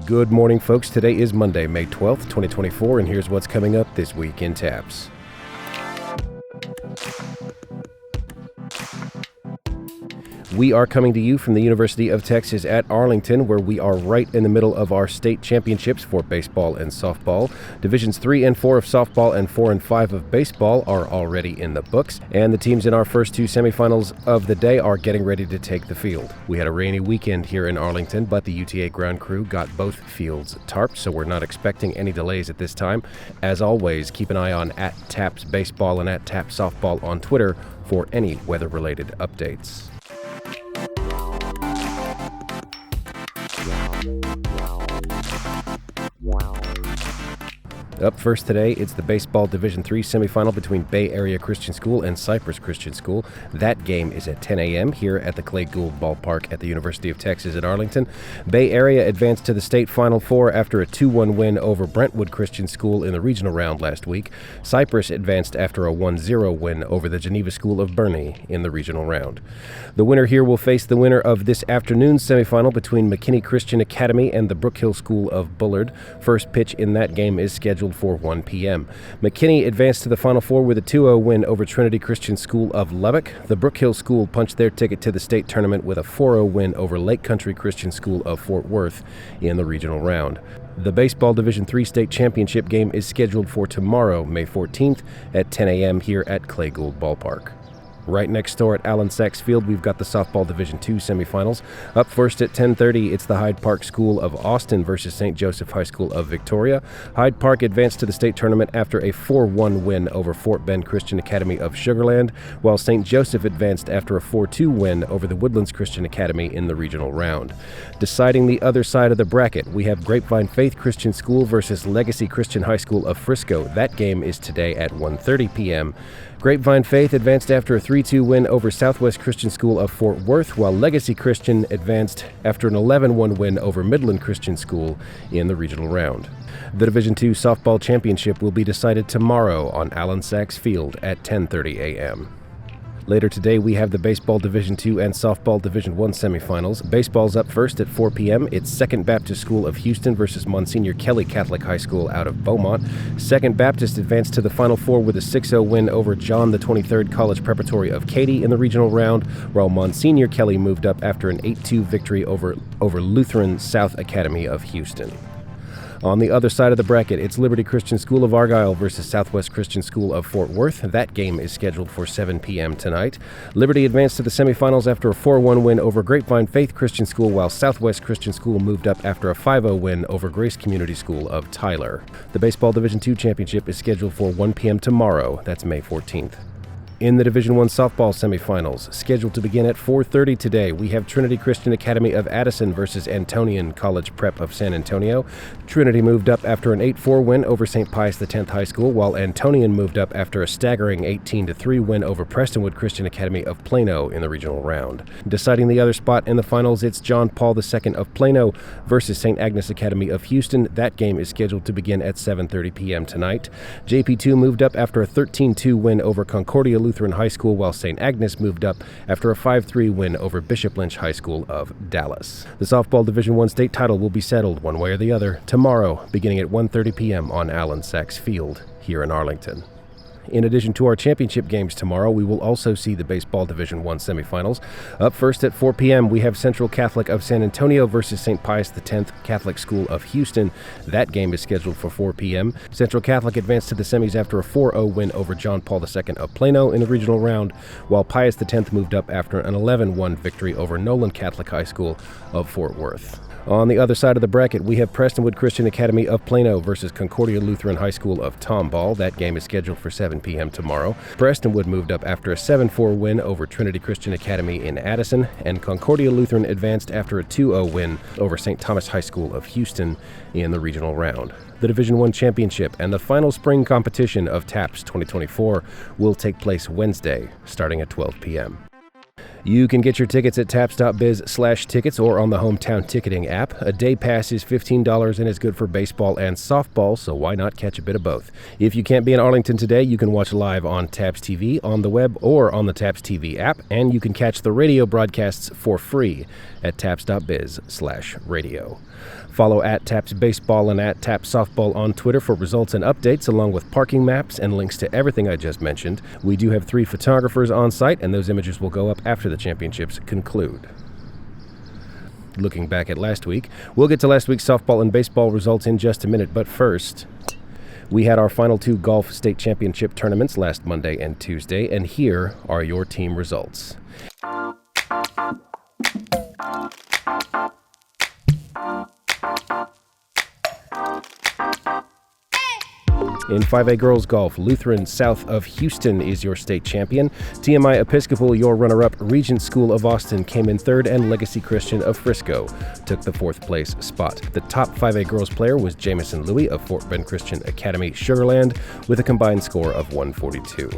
Good morning, folks. Today is Monday, May 12th, 2024, and here's what's coming up this week in TAPPS. We are coming to you from the University of Texas at Arlington, where we are right in the middle of our state championships for baseball and softball. Divisions 3 and 4 of softball and 4 and 5 of baseball are already in the books, and the teams in our first two semifinals of the day are getting ready to take the field. We had a rainy weekend here in Arlington, but the UTA ground crew got both fields tarped, so we're not expecting any delays at this time. As always, keep an eye on @TAPPS Baseball and @TAPPS Softball on Twitter for any weather-related updates. Up first today, it's the baseball Division III semifinal between Bay Area Christian School and Cypress Christian School. That game is at 10 a.m. here at the Clay Gould Ballpark at the University of Texas at Arlington. Bay Area advanced to the state Final Four after a 2-1 win over Brentwood Christian School in the regional round last week. Cypress advanced after a 1-0 win over the Geneva School of Burney in the regional round. The winner here will face the winner of this afternoon's semifinal between McKinney Christian Academy and the Brook Hill School of Bullard. First pitch in that game is scheduled for 1 p.m. McKinney advanced to the Final Four with a 2-0 win over Trinity Christian School of Lubbock. The Brook Hill School punched their ticket to the state tournament with a 4-0 win over Lake Country Christian School of Fort Worth in the regional round. The baseball Division III state championship game is scheduled for tomorrow, May 14th at 10 a.m. here at Clay Gould Ballpark. Right next door at Allen Sachs Field, we've got the softball Division II semifinals. Up first at 10:30, it's the Hyde Park School of Austin versus St. Joseph High School of Victoria. Hyde Park advanced to the state tournament after a 4-1 win over Fort Bend Christian Academy of Sugar Land, while St. Joseph advanced after a 4-2 win over the Woodlands Christian Academy in the regional round. Deciding the other side of the bracket, we have Grapevine Faith Christian School versus Legacy Christian High School of Frisco. That game is today at 1:30 p.m. Grapevine Faith advanced after a 3-2 win over Southwest Christian School of Fort Worth, while Legacy Christian advanced after an 11-1 win over Midland Christian School in the regional round. The Division II softball championship will be decided tomorrow on Allen Sachs Field at 10:30 a.m. Later today, we have the baseball Division II and softball Division I semifinals. Baseball's up first at 4 p.m. It's Second Baptist School of Houston versus Monsignor Kelly Catholic High School out of Beaumont. Second Baptist advanced to the Final Four with a 6-0 win over John the 23rd College Preparatory of Katy in the regional round, while Monsignor Kelly moved up after an 8-2 victory over Lutheran South Academy of Houston. On the other side of the bracket, it's Liberty Christian School of Argyle versus Southwest Christian School of Fort Worth. That game is scheduled for 7 p.m. tonight. Liberty advanced to the semifinals after a 4-1 win over Grapevine Faith Christian School, while Southwest Christian School moved up after a 5-0 win over Grace Community School of Tyler. The baseball Division II championship is scheduled for 1 p.m. tomorrow. That's May 14th. In the Division I softball semifinals, scheduled to begin at 4:30 today, we have Trinity Christian Academy of Addison versus Antonian College Prep of San Antonio. Trinity moved up after an 8-4 win over St. Pius X High School, while Antonian moved up after a staggering 18-3 win over Prestonwood Christian Academy of Plano in the regional round. Deciding the other spot in the finals, it's John Paul II of Plano versus St. Agnes Academy of Houston. That game is scheduled to begin at 7:30 p.m. tonight. JP2 moved up after a 13-2 win over Concordia Lutheran High School, while St. Agnes moved up after a 5-3 win over Bishop Lynch High School of Dallas. The softball Division I state title will be settled one way or the other tomorrow, beginning at 1:30 p.m. on Allen Sachs Field here in Arlington. In addition to our championship games tomorrow, we will also see the baseball Division I semifinals. Up first at 4 p.m., we have Central Catholic of San Antonio versus St. Pius X Catholic School of Houston. That game is scheduled for 4 p.m. Central Catholic advanced to the semis after a 4-0 win over John Paul II of Plano in the regional round, while Pius X moved up after an 11-1 victory over Nolan Catholic High School of Fort Worth. On the other side of the bracket, we have Prestonwood Christian Academy of Plano versus Concordia Lutheran High School of Tomball. That game is scheduled for 7 p.m. tomorrow. Prestonwood moved up after a 7-4 win over Trinity Christian Academy in Addison, and Concordia Lutheran advanced after a 2-0 win over St. Thomas High School of Houston in the regional round. The Division I championship and the final spring competition of TAPPS 2024 will take place Wednesday, starting at 12 p.m. You can get your tickets at tapps.biz/tickets or on the Hometown Ticketing app. A day pass is $15 and is good for baseball and softball, so why not catch a bit of both? If you can't be in Arlington today, you can watch live on TAPPS TV, on the web, or on the TAPPS TV app, and you can catch the radio broadcasts for free at tapps.biz/radio. Follow at TAPPS Baseball and at TAPPS Softball on Twitter for results and updates, along with parking maps and links to everything I just mentioned. We do have 3 photographers on site, and those images will go up after the championships conclude. Looking back at last week, we'll get to last week's softball and baseball results in just a minute, but first, we had our final 2 golf state championship tournaments last Monday and Tuesday, and here are your team results. In 5A girls golf, Lutheran South of Houston is your state champion. TMI Episcopal, your runner-up. Regent School of Austin came in 3rd, and Legacy Christian of Frisco took the 4th place spot. The top 5A girls player was Jamison Louis of Fort Bend Christian Academy, Sugarland, with a combined score of 142.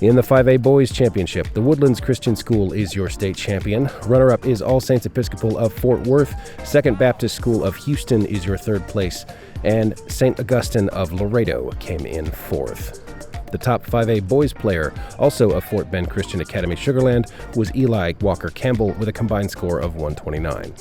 In the 5A Boys Championship, the Woodlands Christian School is your state champion. Runner-up is All Saints Episcopal of Fort Worth. Second Baptist School of Houston is your 3rd place, and St. Augustine of Laredo came in 4th. The top 5A boys player, also of Fort Bend Christian Academy, Sugarland, was Eli Walker Campbell with a combined score of 129.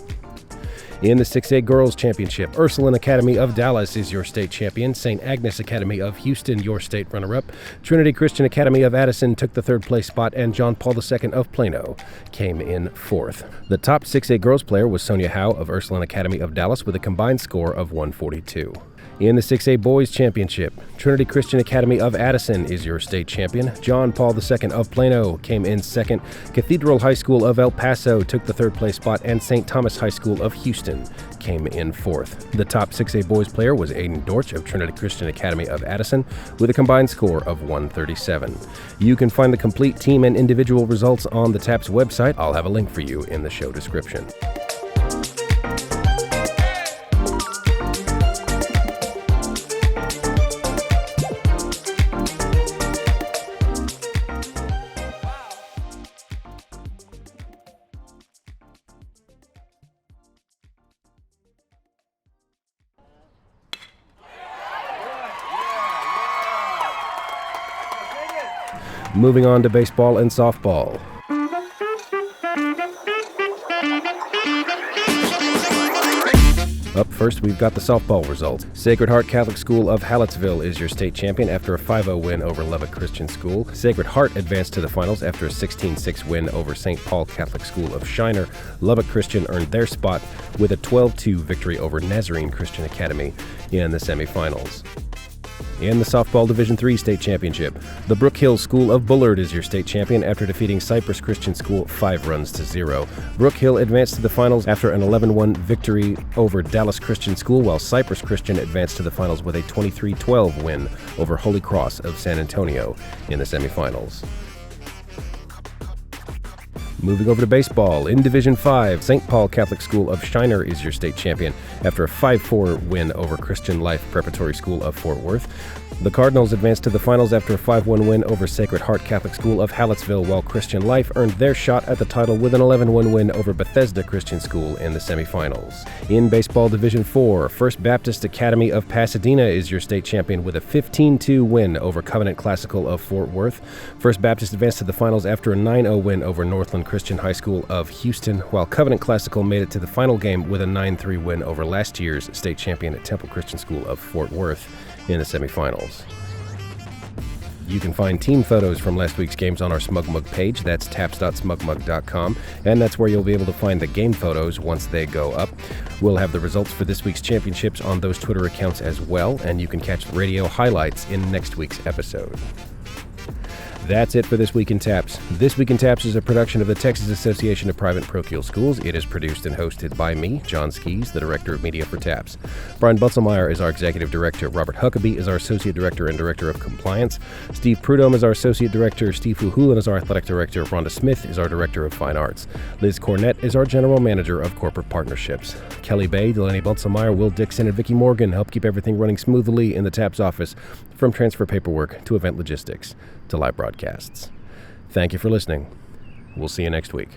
In the 6A Girls Championship, Ursuline Academy of Dallas is your state champion. St. Agnes Academy of Houston, your state runner-up. Trinity Christian Academy of Addison took the 3rd place spot, and John Paul II of Plano came in 4th. The top 6A girls player was Sonia Howe of Ursuline Academy of Dallas with a combined score of 142. In the 6A Boys Championship, Trinity Christian Academy of Addison is your state champion. John Paul II of Plano came in 2nd. Cathedral High School of El Paso took the 3rd place spot, and St. Thomas High School of Houston came in 4th. The top 6A boys player was Aiden Dortch of Trinity Christian Academy of Addison with a combined score of 137. You can find the complete team and individual results on the TAPPS website. I'll have a link for you in the show description. Moving on to baseball and softball. Up first, we've got the softball results. Sacred Heart Catholic School of Hallettsville is your state champion after a 5-0 win over Lubbock Christian School. Sacred Heart advanced to the finals after a 16-6 win over St. Paul Catholic School of Shiner. Lubbock Christian earned their spot with a 12-2 victory over Nazarene Christian Academy in the semifinals. In the softball Division III state championship, the Brook Hill School of Bullard is your state champion after defeating Cypress Christian School 5-0. Brook Hill advanced to the finals after an 11-1 victory over Dallas Christian School, while Cypress Christian advanced to the finals with a 23-12 win over Holy Cross of San Antonio in the semifinals. Moving over to baseball, in Division 5, St. Paul Catholic School of Shiner is your state champion after a 5-4 win over Christian Life Preparatory School of Fort Worth. The Cardinals advanced to the finals after a 5-1 win over Sacred Heart Catholic School of Hallettsville, while Christian Life earned their shot at the title with an 11-1 win over Bethesda Christian School in the semifinals. In baseball Division 4, First Baptist Academy of Pasadena is your state champion with a 15-2 win over Covenant Classical of Fort Worth. First Baptist advanced to the finals after a 9-0 win over Northland Christian High School of Houston, while Covenant Classical made it to the final game with a 9-3 win over last year's state champion at Temple Christian School of Fort Worth in the semifinals. You can find team photos from last week's games on our SmugMug page. That's tapps.smugmug.com, and that's where you'll be able to find the game photos once they go up. We'll have the results for this week's championships on those Twitter accounts as well, and you can catch the radio highlights in next week's episode. That's it for This Week in TAPPS. This Week in TAPPS is a production of the Texas Association of Private and Parochial Schools. It is produced and hosted by me, John Skees, the Director of Media for TAPPS. Brian Butzelmeyer is our Executive Director. Robert Huckabee is our Associate Director and Director of Compliance. Steve Prudhomme is our Associate Director. Steve Fuhulan is our Athletic Director. Rhonda Smith is our Director of Fine Arts. Liz Cornett is our General Manager of Corporate Partnerships. Kelly Bay, Delaney Butzelmeyer, Will Dixon, and Vicki Morgan help keep everything running smoothly in the TAPPS office, from transfer paperwork to event logistics to live broadcasts. Thank you for listening. We'll see you next week.